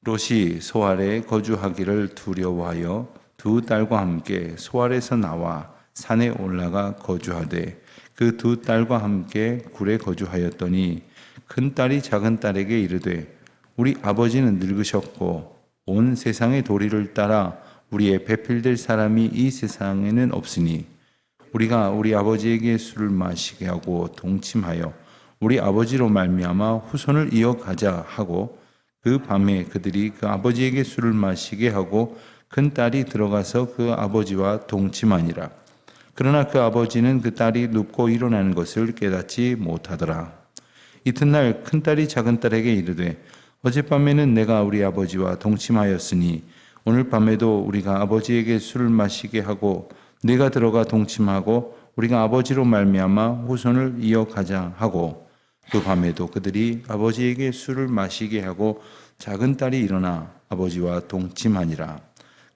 롯이 소알에 거주하기를 두려워하여 두 딸과 함께 소알에서 나와 산에 올라가 거주하되 그 두 딸과 함께 굴에 거주하였더니 큰 딸이 작은 딸에게 이르되 우리 아버지는 늙으셨고 온 세상의 도리를 따라 우리의 배필될 사람이 이 세상에는 없으니 우리가 우리 아버지에게 술을 마시게 하고 동침하여 우리 아버지로 말미암아 후손을 이어가자 하고 그 밤에 그들이 그 아버지에게 술을 마시게 하고 큰 딸이 들어가서 그 아버지와 동침하니라. 그러나 그 아버지는 그 딸이 눕고 일어나는 것을 깨닫지 못하더라. 이튿날 큰 딸이 작은 딸에게 이르되 어젯밤에는 내가 우리 아버지와 동침하였으니 오늘 밤에도 우리가 아버지에게 술을 마시게 하고 네가 들어가 동침하고 우리가 아버지로 말미암아 후손을 이어가자 하고 그 밤에도 그들이 아버지에게 술을 마시게 하고 작은 딸이 일어나 아버지와 동침하니라.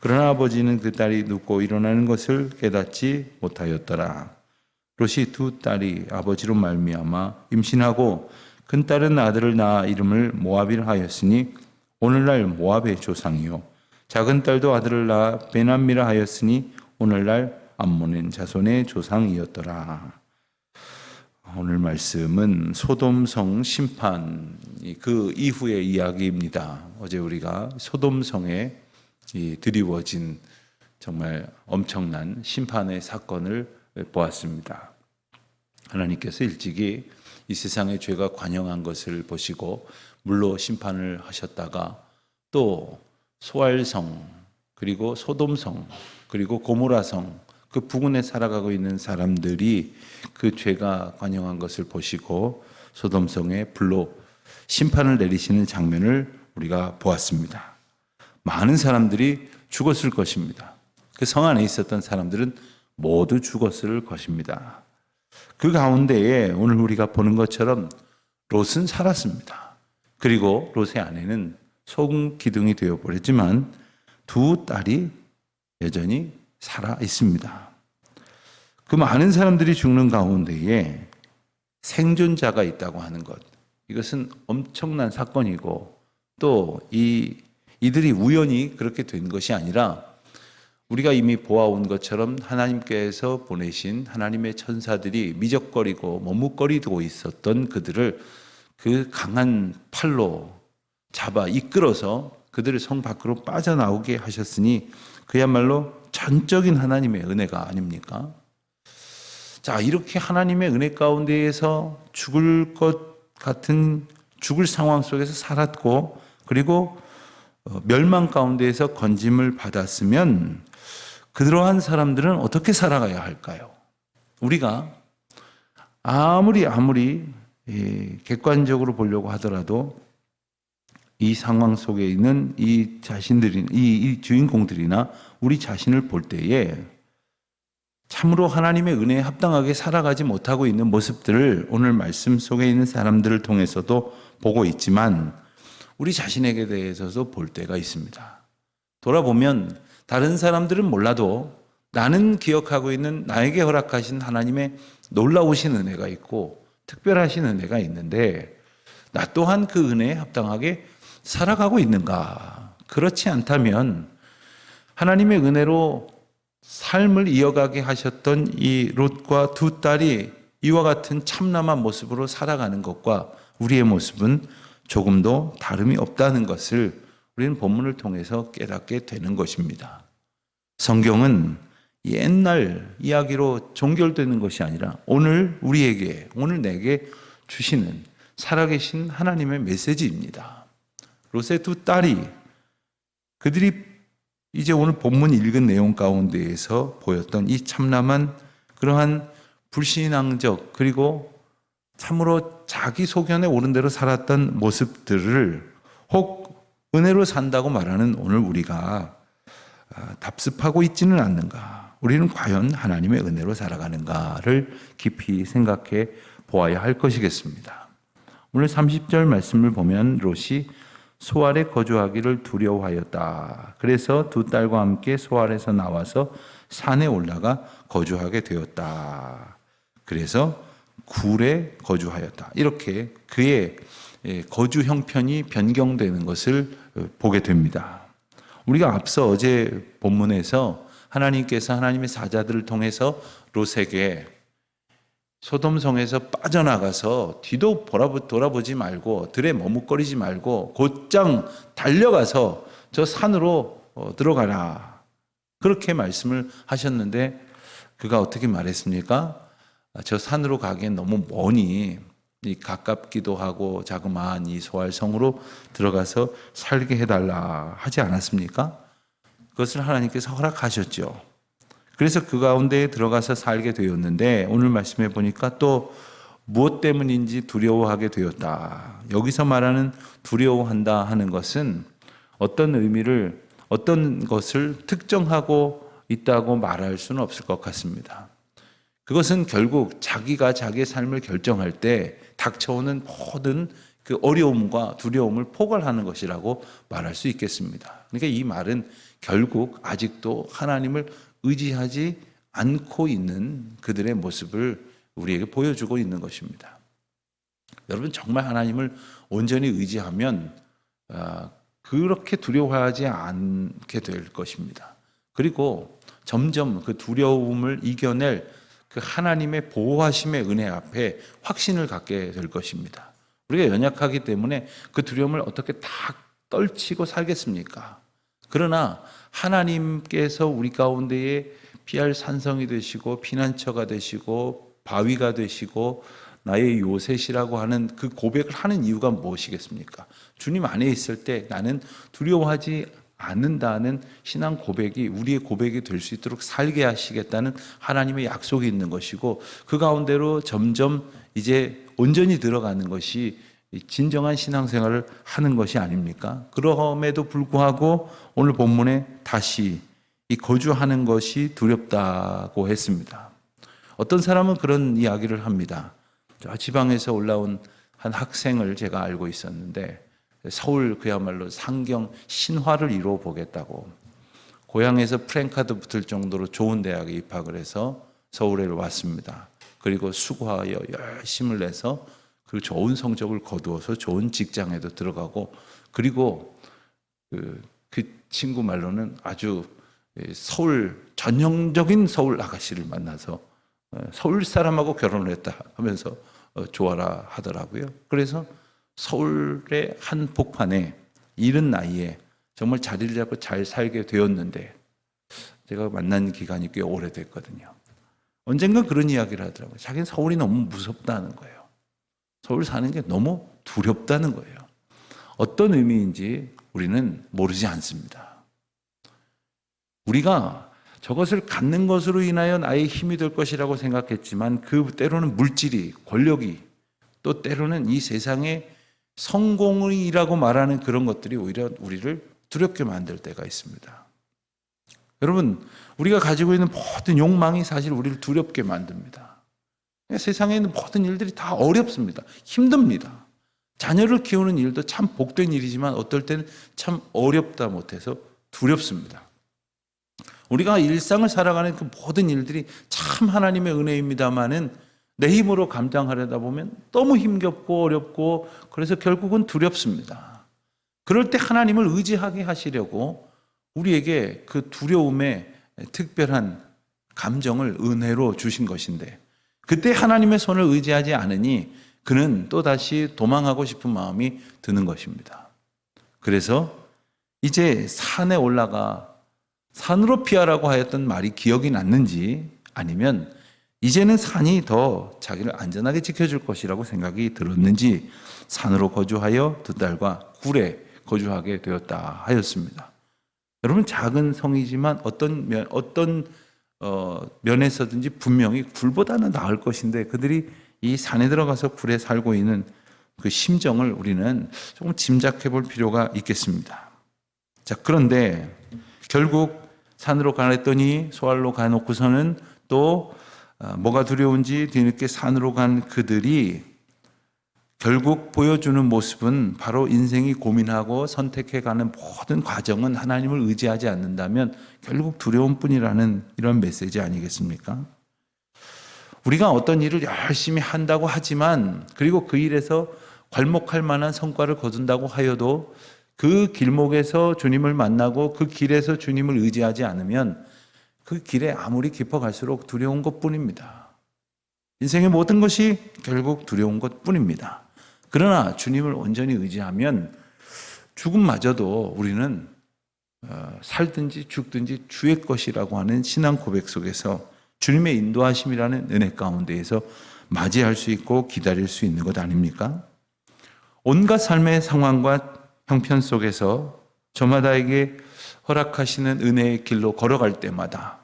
그러나 아버지는 그 딸이 눕고 일어나는 것을 깨닫지 못하였더라. 롯이 두 딸이 아버지로 말미암아 임신하고 큰 딸은 아들을 낳아 이름을 모압이라 하였으니 오늘날 모압의 조상이요 작은 딸도 아들을 낳아 베남미라 하였으니 오늘날 암몬의 자손의 조상이었더라. 오늘 말씀은 소돔성 심판 그 이후의 이야기입니다. 어제 우리가 소돔성에 드리워진 정말 엄청난 심판의 사건을 보았습니다. 하나님께서 일찍이 이 세상의 죄가 관영한 것을 보시고 물로 심판을 하셨다가 또 소알성 그리고 소돔성 그리고 고모라성 그 부근에 살아가고 있는 사람들이 그 죄가 관영한 것을 보시고 소돔성에 불로 심판을 내리시는 장면을 우리가 보았습니다. 많은 사람들이 죽었을 것입니다. 그 성 안에 있었던 사람들은 모두 죽었을 것입니다. 그 가운데에 오늘 우리가 보는 것처럼 롯은 살았습니다. 그리고 롯의 아내는 소금 기둥이 되어버렸지만 두 딸이 여전히 살아 있습니다. 그 많은 사람들이 죽는 가운데에 생존자가 있다고 하는 것, 이것은 엄청난 사건이고 또 이들이 우연히 그렇게 된 것이 아니라 우리가 이미 보아온 것처럼 하나님께서 보내신 하나님의 천사들이 미적거리고 머뭇거리고 있었던 그들을 그 강한 팔로 잡아 이끌어서 그들을 성 밖으로 빠져나오게 하셨으니 그야말로 전적인 하나님의 은혜가 아닙니까? 자, 이렇게 하나님의 은혜 가운데에서 죽을 것 같은 죽을 상황 속에서 살았고 그리고 멸망 가운데에서 건짐을 받았으면 그러한 사람들은 어떻게 살아가야 할까요? 우리가 아무리 객관적으로 보려고 하더라도 이 상황 속에 있는 이 자신들이 이 주인공들이나 우리 자신을 볼 때에 참으로 하나님의 은혜에 합당하게 살아가지 못하고 있는 모습들을 오늘 말씀 속에 있는 사람들을 통해서도 보고 있지만 우리 자신에게 대해서도 볼 때가 있습니다. 돌아보면 다른 사람들은 몰라도 나는 기억하고 있는 나에게 허락하신 하나님의 놀라우신 은혜가 있고 특별하신 은혜가 있는데 나 또한 그 은혜에 합당하게 살아가고 있는가? 그렇지 않다면 하나님의 은혜로 삶을 이어가게 하셨던 이 롯과 두 딸이 이와 같은 참남한 모습으로 살아가는 것과 우리의 모습은 조금도 다름이 없다는 것을 우리는 본문을 통해서 깨닫게 되는 것입니다. 성경은 옛날 이야기로 종결되는 것이 아니라 오늘 우리에게, 오늘 내게 주시는 살아계신 하나님의 메시지입니다. 롯의 두 딸이 그들이 이제 오늘 본문 읽은 내용 가운데에서 보였던 이 참남한 그러한 불신앙적 그리고 참으로 자기 소견에 오른 대로 살았던 모습들을 혹 은혜로 산다고 말하는 오늘 우리가 답습하고 있지는 않는가? 우리는 과연 하나님의 은혜로 살아가는가를 깊이 생각해 보아야 할 것이겠습니다. 오늘 30절 말씀을 보면 롯이 소알에 거주하기를 두려워하였다. 그래서 두 딸과 함께 소알에서 나와서 산에 올라가 거주하게 되었다. 그래서 굴에 거주하였다. 이렇게 그의 거주 형편이 변경되는 것을 보게 됩니다. 우리가 앞서 어제 본문에서 하나님께서 하나님의 사자들을 통해서 롯에게 소돔성에서 빠져나가서 뒤도 돌아보지 말고 들에 머뭇거리지 말고 곧장 달려가서 저 산으로 들어가라, 그렇게 말씀을 하셨는데 그가 어떻게 말했습니까? 저 산으로 가기엔 너무 머니 가깝기도 하고 자그마한 이 소알성으로 들어가서 살게 해달라 하지 않았습니까? 그것을 하나님께서 허락하셨죠. 그래서 그 가운데에 들어가서 살게 되었는데 오늘 말씀해 보니까 또 무엇 때문인지 두려워하게 되었다. 여기서 말하는 두려워한다 하는 것은 어떤 의미를, 어떤 것을 특정하고 있다고 말할 수는 없을 것 같습니다. 그것은 결국 자기가 자기의 삶을 결정할 때 닥쳐오는 모든 그 어려움과 두려움을 포괄하는 것이라고 말할 수 있겠습니다. 그러니까 이 말은 결국 아직도 하나님을 의지하지 않고 있는 그들의 모습을 우리에게 보여주고 있는 것입니다. 여러분, 정말 하나님을 온전히 의지하면 그렇게 두려워하지 않게 될 것입니다. 그리고 점점 그 두려움을 이겨낼 그 하나님의 보호하심의 은혜 앞에 확신을 갖게 될 것입니다. 우리가 연약하기 때문에 그 두려움을 어떻게 다 떨치고 살겠습니까? 그러나 하나님께서 우리 가운데에 피할 산성이 되시고 피난처가 되시고 바위가 되시고 나의 요셋이라고 하는 그 고백을 하는 이유가 무엇이겠습니까? 주님 안에 있을 때 나는 두려워하지 않는다는 신앙 고백이 우리의 고백이 될 수 있도록 살게 하시겠다는 하나님의 약속이 있는 것이고, 그 가운데로 점점 이제 온전히 들어가는 것이 진정한 신앙생활을 하는 것이 아닙니까? 그럼에도 불구하고 오늘 본문에 다시 이 거주하는 것이 두렵다고 했습니다. 어떤 사람은 그런 이야기를 합니다. 저 지방에서 올라온 한 학생을 제가 알고 있었는데 서울 그야말로 상경 신화를 이루어 보겠다고 고향에서 프랭카드 붙을 정도로 좋은 대학에 입학을 해서 서울에 왔습니다. 그리고 수고하여 열심을 내서 그 좋은 성적을 거두어서 좋은 직장에도 들어가고, 그리고 그 친구 말로는 아주 서울 전형적인 서울 아가씨를 만나서 서울 사람하고 결혼을 했다 하면서 좋아라 하더라고요. 그래서 서울의 한 복판에 이른 나이에 정말 자리를 잡고 잘 살게 되었는데, 제가 만난 기간이 꽤 오래됐거든요. 언젠가 그런 이야기를 하더라고요. 자기는 서울이 너무 무섭다는 거예요. 서울 사는 게 너무 두렵다는 거예요. 어떤 의미인지 우리는 모르지 않습니다. 우리가 저것을 갖는 것으로 인하여 나의 힘이 될 것이라고 생각했지만 그 때로는 물질이, 권력이, 또 때로는 이 세상의 성공이라고 말하는 그런 것들이 오히려 우리를 두렵게 만들 때가 있습니다. 여러분, 우리가 가지고 있는 모든 욕망이 사실 우리를 두렵게 만듭니다. 세상에 있는 모든 일들이 다 어렵습니다. 힘듭니다. 자녀를 키우는 일도 참 복된 일이지만 어떨 때는 참 어렵다 못해서 두렵습니다. 우리가 일상을 살아가는 그 모든 일들이 참 하나님의 은혜입니다마는 내 힘으로 감당하려다 보면 너무 힘겹고 어렵고 그래서 결국은 두렵습니다. 그럴 때 하나님을 의지하게 하시려고 우리에게 그 두려움의 특별한 감정을 은혜로 주신 것인데, 그때 하나님의 손을 의지하지 않으니 그는 또다시 도망하고 싶은 마음이 드는 것입니다. 그래서 이제 산에 올라가 산으로 피하라고 하였던 말이 기억이 났는지, 아니면 이제는 산이 더 자기를 안전하게 지켜줄 것이라고 생각이 들었는지 산으로 거주하여 2달과 굴에 거주하게 되었다 하였습니다. 여러분, 작은 성이지만 어떤 면에서든지 분명히 굴보다는 나을 것인데 그들이 이 산에 들어가서 굴에 살고 있는 그 심정을 우리는 조금 짐작해 볼 필요가 있겠습니다. 자, 그런데 결국 산으로 가랬더니 소알로 가놓고서는 또 뭐가 두려운지 뒤늦게 산으로 간 그들이 결국 보여주는 모습은 바로 인생이 고민하고 선택해가는 모든 과정은 하나님을 의지하지 않는다면 결국 두려움뿐이라는 이런 메시지 아니겠습니까? 우리가 어떤 일을 열심히 한다고 하지만, 그리고 그 일에서 괄목할 만한 성과를 거둔다고 하여도 그 길목에서 주님을 만나고 그 길에서 주님을 의지하지 않으면 그 길에 아무리 깊어갈수록 두려운 것뿐입니다. 인생의 모든 것이 결국 두려운 것뿐입니다. 그러나 주님을 온전히 의지하면 죽음마저도 우리는 살든지 죽든지 주의 것이라고 하는 신앙 고백 속에서 주님의 인도하심이라는 은혜 가운데에서 맞이할 수 있고 기다릴 수 있는 것 아닙니까? 온갖 삶의 상황과 형편 속에서 저마다에게 허락하시는 은혜의 길로 걸어갈 때마다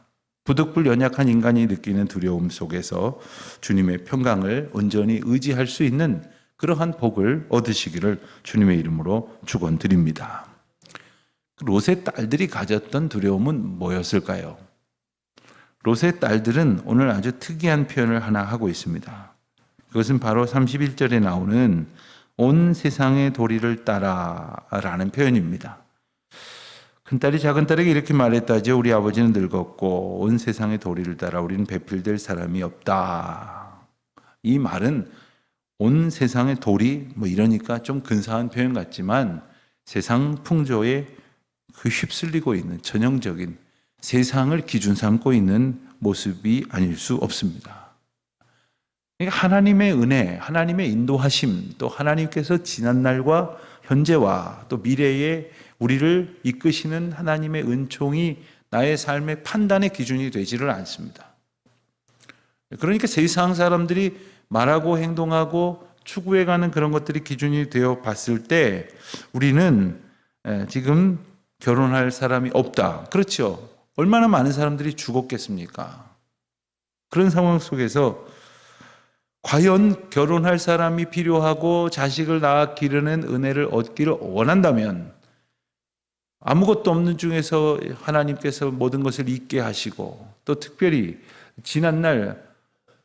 부득불 연약한 인간이 느끼는 두려움 속에서 주님의 평강을 온전히 의지할 수 있는 그러한 복을 얻으시기를 주님의 이름으로 축원드립니다. 롯의 딸들이 가졌던 두려움은 뭐였을까요? 롯의 딸들은 오늘 아주 특이한 표현을 하나 하고 있습니다. 그것은 바로 31절에 나오는 온 세상의 도리를 따라라는 표현입니다. 큰딸이 작은딸에게 이렇게 말했다죠. 우리 아버지는 늙었고 온 세상의 도리를 따라 우리는 배필될 사람이 없다. 이 말은 온 세상의 도리 이러니까 좀 근사한 표현 같지만 세상 풍조에 휩쓸리고 있는 전형적인 세상을 기준 삼고 있는 모습이 아닐 수 없습니다. 그러니까 하나님의 은혜, 하나님의 인도하심, 또 하나님께서 지난날과 현재와 또 미래에 우리를 이끄시는 하나님의 은총이 나의 삶의 판단의 기준이 되지를 않습니다. 그러니까 세상 사람들이 말하고 행동하고 추구해가는 그런 것들이 기준이 되어 봤을 때 우리는 지금 결혼할 사람이 없다. 그렇죠. 얼마나 많은 사람들이 죽었겠습니까? 그런 상황 속에서 과연 결혼할 사람이 필요하고 자식을 낳아 기르는 은혜를 얻기를 원한다면 아무것도 없는 중에서 하나님께서 모든 것을 잊게 하시고 또 특별히 지난날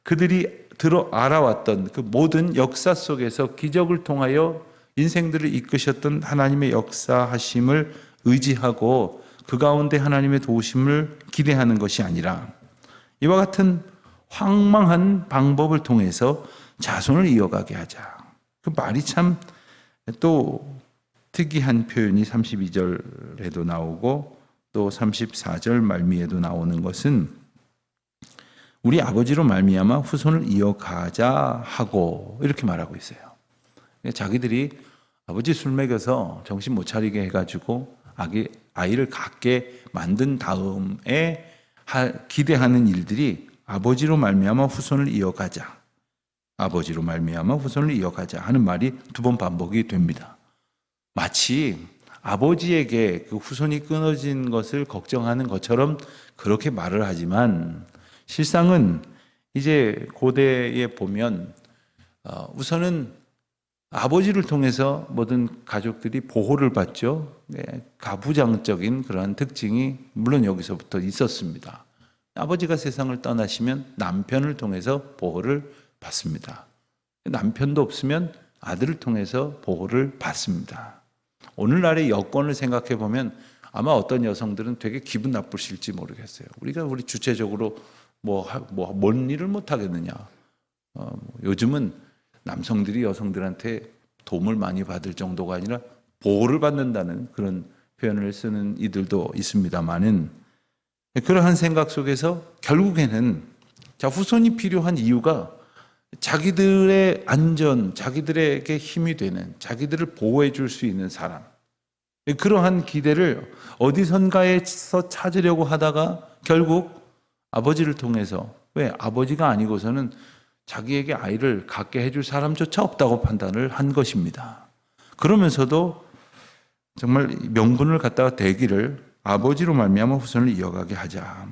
그들이 알아왔던 그 모든 역사 속에서 기적을 통하여 인생들을 이끄셨던 하나님의 역사하심을 의지하고 그 가운데 하나님의 도우심을 기대하는 것이 아니라 이와 같은 황망한 방법을 통해서 자손을 이어가게 하자. 그 말이 참 또 특이한 표현이 32절에도 나오고 또 34절 말미에도 나오는 것은 우리 아버지로 말미암아 후손을 이어가자 하고 이렇게 말하고 있어요. 자기들이 아버지 술 먹여서 정신 못 차리게 해가지고 아이를 갖게 만든 다음에 기대하는 일들이 아버지로 말미암아 후손을 이어가자, 아버지로 말미암아 후손을 이어가자 하는 말이 두 번 반복이 됩니다. 마치 아버지에게 그 후손이 끊어진 것을 걱정하는 것처럼 그렇게 말을 하지만 실상은 이제 고대에 보면 우선은 아버지를 통해서 모든 가족들이 보호를 받죠. 가부장적인 그러한 특징이 물론 여기서부터 있었습니다. 아버지가 세상을 떠나시면 남편을 통해서 보호를 받습니다. 남편도 없으면 아들을 통해서 보호를 받습니다. 오늘날의 여건을 생각해 보면 아마 어떤 여성들은 되게 기분 나쁘실지 모르겠어요. 우리 주체적으로 뭔 일을 못 하겠느냐. 요즘은 남성들이 여성들한테 도움을 많이 받을 정도가 아니라 보호를 받는다는 그런 표현을 쓰는 이들도 있습니다만은 그러한 생각 속에서 결국에는 후손이 필요한 이유가 자기들의 안전, 자기들에게 힘이 되는, 자기들을 보호해 줄 수 있는 사람, 그러한 기대를 어디선가에서 찾으려고 하다가 결국 아버지를 통해서, 왜 아버지가 아니고서는 자기에게 아이를 갖게 해줄 사람조차 없다고 판단을 한 것입니다. 그러면서도 정말 명분을 갖다가 대기를 아버지로 말미암아 후손을 이어가게 하자.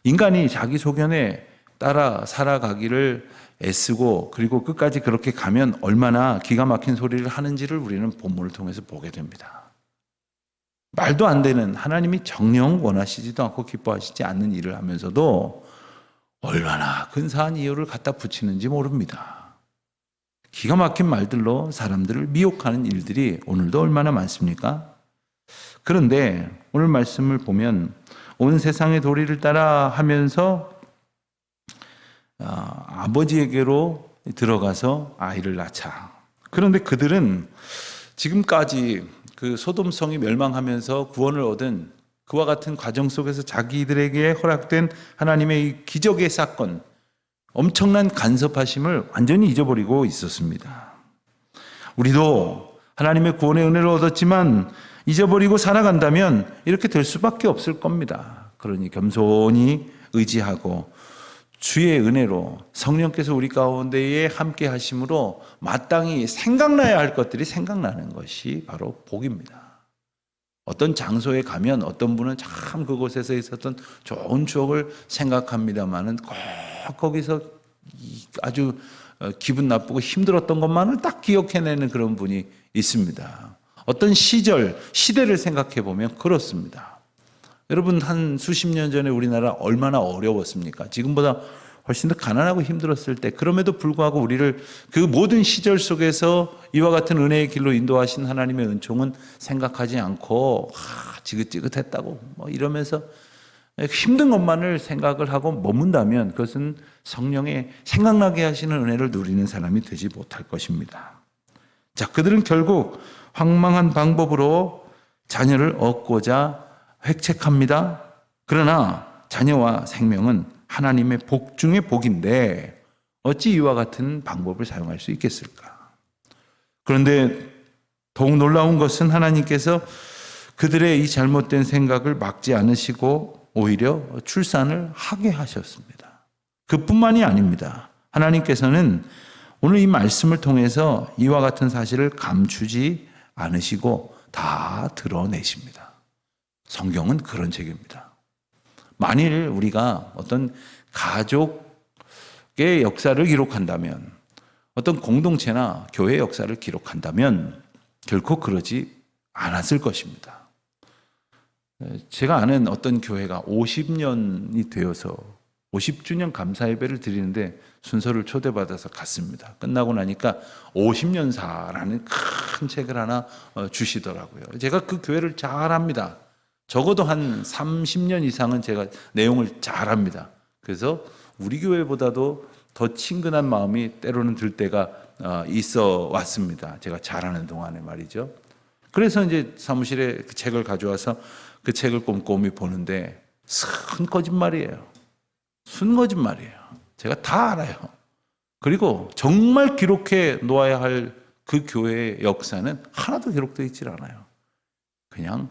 인간이 자기 소견에 따라 살아가기를 애쓰고 그리고 끝까지 그렇게 가면 얼마나 기가 막힌 소리를 하는지를 우리는 본문을 통해서 보게 됩니다. 말도 안 되는, 하나님이 정녕 원하시지도 않고 기뻐하시지 않는 일을 하면서도 얼마나 근사한 이유를 갖다 붙이는지 모릅니다. 기가 막힌 말들로 사람들을 미혹하는 일들이 오늘도 얼마나 많습니까? 그런데 오늘 말씀을 보면 온 세상의 도리를 따라 하면서 아버지에게로 들어가서 아이를 낳자. 그런데 그들은 지금까지 그 소돔성이 멸망하면서 구원을 얻은 그와 같은 과정 속에서 자기들에게 허락된 하나님의 이 기적의 사건, 엄청난 간섭하심을 완전히 잊어버리고 있었습니다. 우리도 하나님의 구원의 은혜를 얻었지만 잊어버리고 살아간다면 이렇게 될 수밖에 없을 겁니다. 그러니 겸손히 의지하고 주의 은혜로 성령께서 우리 가운데에 함께 하심으로 마땅히 생각나야 할 것들이 생각나는 것이 바로 복입니다. 어떤 장소에 가면 어떤 분은 참 그곳에서 있었던 좋은 추억을 생각합니다만은 꼭 거기서 아주 기분 나쁘고 힘들었던 것만을 딱 기억해내는 그런 분이 있습니다. 어떤 시절, 시대를 생각해 보면 그렇습니다. 여러분, 한 수십 년 전에 우리나라 얼마나 어려웠습니까? 지금보다 훨씬 더 가난하고 힘들었을 때, 그럼에도 불구하고 우리를 그 모든 시절 속에서 이와 같은 은혜의 길로 인도하신 하나님의 은총은 생각하지 않고 지긋지긋했다고 뭐 이러면서 힘든 것만을 생각을 하고 머문다면 그것은 성령의 생각나게 하시는 은혜를 누리는 사람이 되지 못할 것입니다. 자, 그들은 결국 황망한 방법으로 자녀를 얻고자 획책합니다. 그러나 자녀와 생명은 하나님의 복 중의 복인데 어찌 이와 같은 방법을 사용할 수 있겠을까? 그런데 더욱 놀라운 것은 하나님께서 그들의 이 잘못된 생각을 막지 않으시고 오히려 출산을 하게 하셨습니다. 그뿐만이 아닙니다. 하나님께서는 오늘 이 말씀을 통해서 이와 같은 사실을 감추지 않으시고 다 드러내십니다. 성경은 그런 책입니다. 만일 우리가 어떤 가족의 역사를 기록한다면, 어떤 공동체나 교회의 역사를 기록한다면 결코 그러지 않았을 것입니다. 제가 아는 어떤 교회가 50년이 되어서 50주년 감사 예배를 드리는데 순서를 초대받아서 갔습니다. 끝나고 나니까 50년사라는 큰 책을 하나 주시더라고요. 제가 그 교회를 잘 압니다. 적어도 한 30년 이상은 제가 내용을 잘 압니다. 그래서 우리 교회보다도 더 친근한 마음이 때로는 들 때가 있어 왔습니다. 제가 잘하는 동안에 말이죠. 그래서 이제 사무실에 그 책을 가져와서 그 책을 꼼꼼히 보는데 순 거짓말이에요. 순 거짓말이에요. 제가 다 알아요. 그리고 정말 기록해 놓아야 할 그 교회의 역사는 하나도 기록되어 있질 않아요. 그냥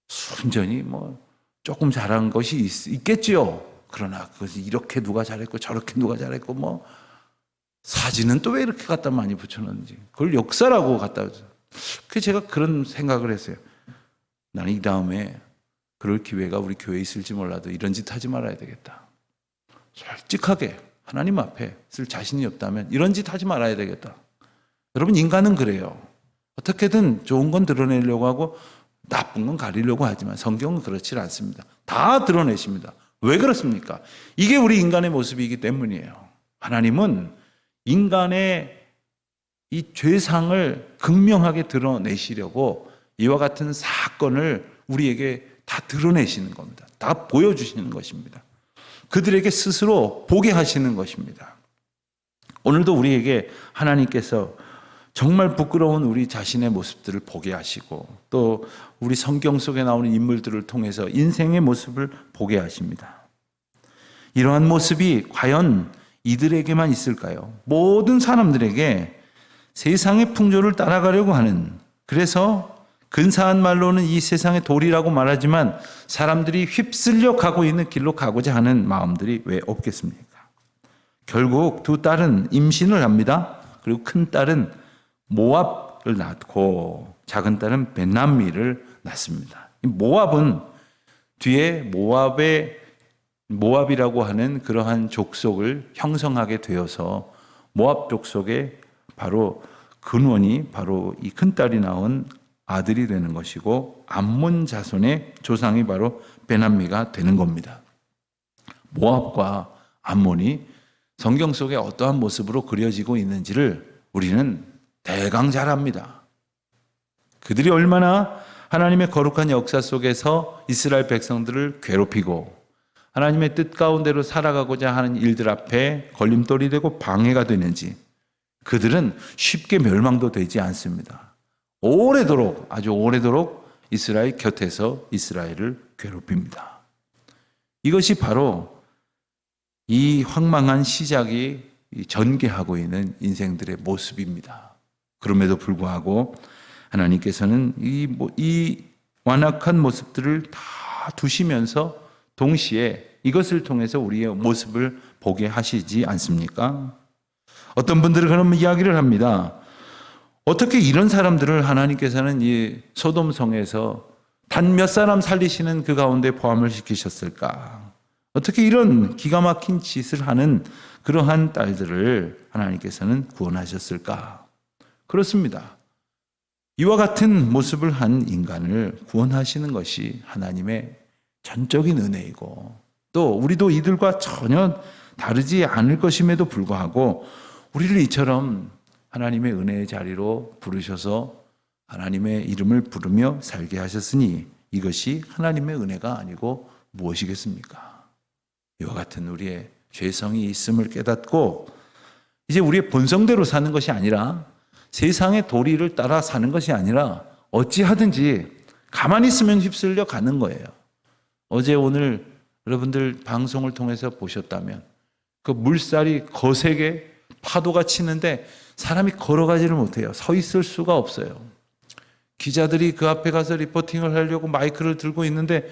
순전히 뭐 조금 잘한 것이 있겠지요. 그러나 그것이 이렇게 누가 잘했고 저렇게 누가 잘했고 뭐 사진은 또 왜 이렇게 갖다 많이 붙여놓는지 그걸 역사라고 갖다 붙여. 그래서 제가 그런 생각을 했어요. 나는 이 다음에 그럴 기회가 우리 교회에 있을지 몰라도 이런 짓 하지 말아야 되겠다. 솔직하게 하나님 앞에 쓸 자신이 없다면 이런 짓 하지 말아야 되겠다. 여러분, 인간은 그래요. 어떻게든 좋은 건 드러내려고 하고 나쁜 건 가리려고 하지만 성경은 그렇지 않습니다. 다 드러내십니다. 왜 그렇습니까? 이게 우리 인간의 모습이기 때문이에요. 하나님은 인간의 이 죄상을 극명하게 드러내시려고 이와 같은 사건을 우리에게 다 드러내시는 겁니다. 다 보여주시는 것입니다. 그들에게 스스로 보게 하시는 것입니다. 오늘도 우리에게 하나님께서 정말 부끄러운 우리 자신의 모습들을 보게 하시고 또 우리 성경 속에 나오는 인물들을 통해서 인생의 모습을 보게 하십니다. 이러한 모습이 과연 이들에게만 있을까요? 모든 사람들에게 세상의 풍조를 따라가려고 하는, 그래서 근사한 말로는 이 세상의 도리라고 말하지만 사람들이 휩쓸려 가고 있는 길로 가고자 하는 마음들이 왜 없겠습니까? 결국 두 딸은 임신을 합니다. 그리고 큰 딸은 모압을 낳고 작은 딸은 벤람미를 낳습니다. 모압은 뒤에 모압이라고 하는 그러한 족속을 형성하게 되어서 모압 족속의 바로 근원이 바로 이 큰딸이 낳은 아들이 되는 것이고 암몬 자손의 조상이 바로 벤람미가 되는 겁니다. 모압과 암몬이 성경 속에 어떠한 모습으로 그려지고 있는지를 우리는 대강 잘 압니다. 그들이 얼마나 하나님의 거룩한 역사 속에서 이스라엘 백성들을 괴롭히고 하나님의 뜻 가운데로 살아가고자 하는 일들 앞에 걸림돌이 되고 방해가 되는지 그들은 쉽게 멸망도 되지 않습니다. 오래도록, 아주 오래도록 이스라엘 곁에서 이스라엘을 괴롭힙니다. 이것이 바로 이 황망한 시작이 전개하고 있는 인생들의 모습입니다. 그럼에도 불구하고 하나님께서는 이 완악한 모습들을 다 두시면서 동시에 이것을 통해서 우리의 모습을 보게 하시지 않습니까? 어떤 분들은 그런 이야기를 합니다. 어떻게 이런 사람들을 하나님께서는 이 소돔성에서 단 몇 사람 살리시는 그 가운데 포함을 시키셨을까? 어떻게 이런 기가 막힌 짓을 하는 그러한 딸들을 하나님께서는 구원하셨을까? 그렇습니다. 이와 같은 모습을 한 인간을 구원하시는 것이 하나님의 전적인 은혜이고, 또 우리도 이들과 전혀 다르지 않을 것임에도 불구하고 우리를 이처럼 하나님의 은혜의 자리로 부르셔서 하나님의 이름을 부르며 살게 하셨으니 이것이 하나님의 은혜가 아니고 무엇이겠습니까? 이와 같은 우리의 죄성이 있음을 깨닫고 이제 우리의 본성대로 사는 것이 아니라 세상의 도리를 따라 사는 것이 아니라 어찌하든지 가만히 있으면 휩쓸려 가는 거예요. 어제 오늘 여러분들 방송을 통해서 보셨다면 그 물살이 거세게 파도가 치는데 사람이 걸어가지를 못해요. 서 있을 수가 없어요. 기자들이 그 앞에 가서 리포팅을 하려고 마이크를 들고 있는데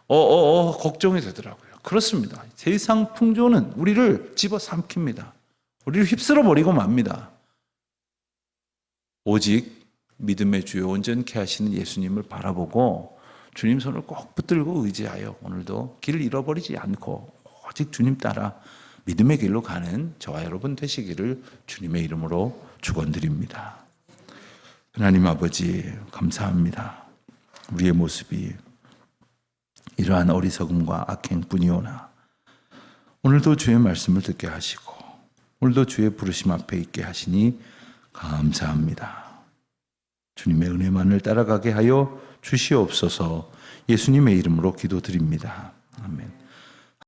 걱정이 되더라고요. 그렇습니다. 세상 풍조는 우리를 집어삼킵니다. 우리를 휩쓸어 버리고 맙니다. 오직 믿음의 주요 온전케 하시는 예수님을 바라보고 주님 손을 꼭 붙들고 의지하여 오늘도 길을 잃어버리지 않고 오직 주님 따라 믿음의 길로 가는 저와 여러분 되시기를 주님의 이름으로 축원드립니다. 하나님 아버지 감사합니다. 우리의 모습이 이러한 어리석음과 악행뿐이오나 오늘도 주의 말씀을 듣게 하시고 오늘도 주의 부르심 앞에 있게 하시니 감사합니다. 주님의 은혜만을 따라가게 하여 주시옵소서. 예수님의 이름으로 기도드립니다. 아멘.